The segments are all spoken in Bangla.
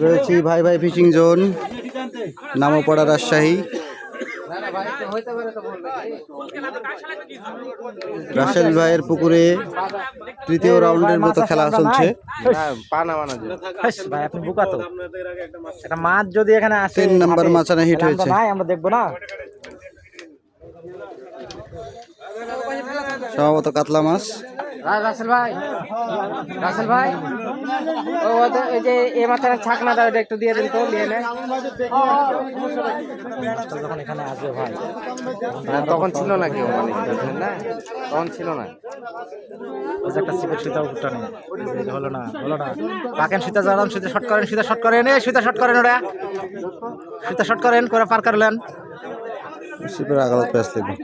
রয়েছি ভাই ভাই ফিশিং জোন, নামোপাড়া, রাজশাহী। রাসেল ভাইয়ের পুকুরে তৃতীয় রাউন্ডের মতো খেলা চলছে। মাছ যদি এখানে আসে, 3 নম্বর মাছানা হিট হয়েছে। আমরা দেখবো না, সম্ভবত কাতলা মাছ। রাসেল ভাই, রাসেল ভাই, এই যে এই মাথায় ছাকনাটা একটু দিয়ে দিন তো, নিয়ে নেন। যখন এখানে আসবে ভাই, তখন ছিল না কেউ, মানে না তখন ছিল না। একটা সিপের সুতা উপরটা নেই, হলো না পাকেন সুতা জড়ান, সুতা শর্ট করেন, সুতা শর্ট করেন, সুতা শর্ট করেন, ওরা সুতা শর্ট করেন করে পার করলেন। সিপের আগালত প্যাচ লাগবে।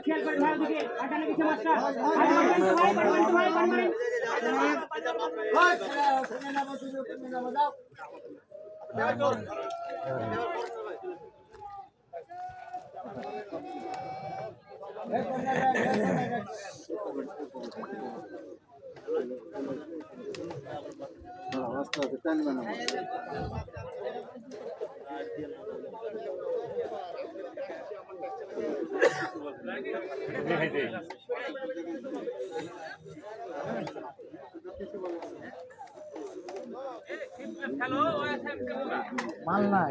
মাল নাই,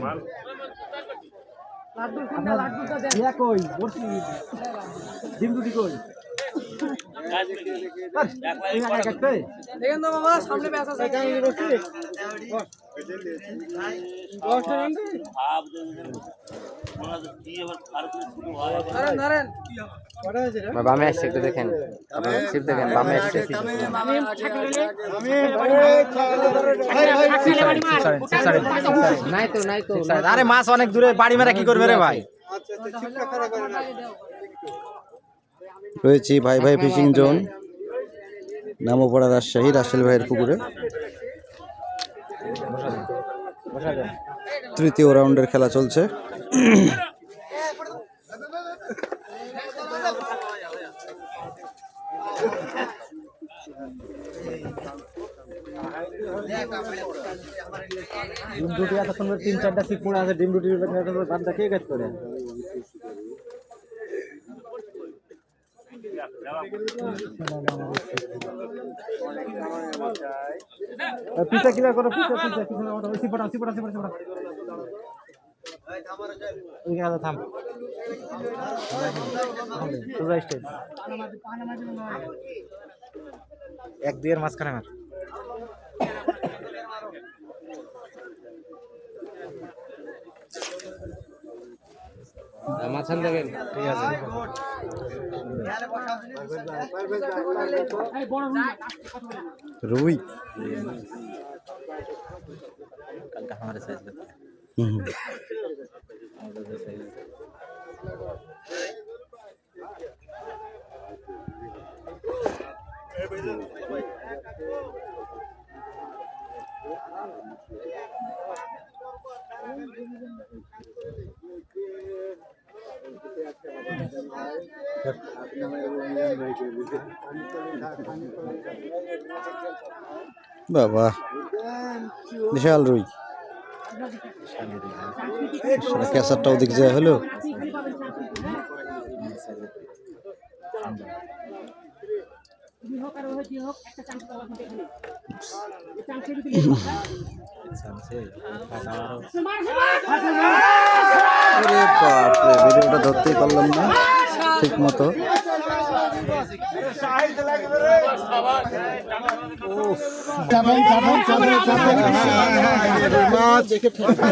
ডিম দুটি কই দেখেন তো বাবা, সামনে ব্যাস আছে। বামে আসছে, একটু দেখেন, সিপ দেখেন, বামে আসছে। নাই তো আরে মাছ অনেক দূরে, বাড়ি মেরা কি করবে রে ভাই। রয়েছি ভাই ভাই ফিশিং জোন, নামোপাড়া, রাজশাহী। রাসেল ভাইয়ের পুকুরে তৃতীয় রাউন্ডের খেলা চলছে। ডিম দুটি এত সুন্দর, 3-4টা সিপ পড়ে আছে, ডিম দুটি বাদটা কে কাজ করে? পিছা কিলা করো, পিছা সিপটা থাম। এক দুইয়ের মাঝখানে আমার মাছান দেবেন, ঠিক আছে। রুই কালকে हमारे साइज का বাবা, বিশাল রুই। ক্যাসারটাও দিক যায় হলো। ভিডিওটা ধরতেই পারলাম না ঠিক মতো।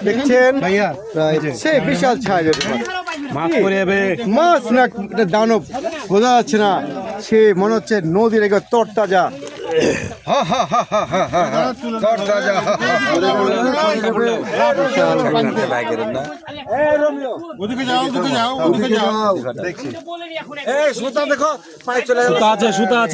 দেখছেন ভাইয়া, সে বিশাল সাইজের মাছ না, দানব বোঝা যাচ্ছে না, সে মনে হচ্ছে নদীর একবার তরতাজা। সুতা দেখো, সুতা আছে।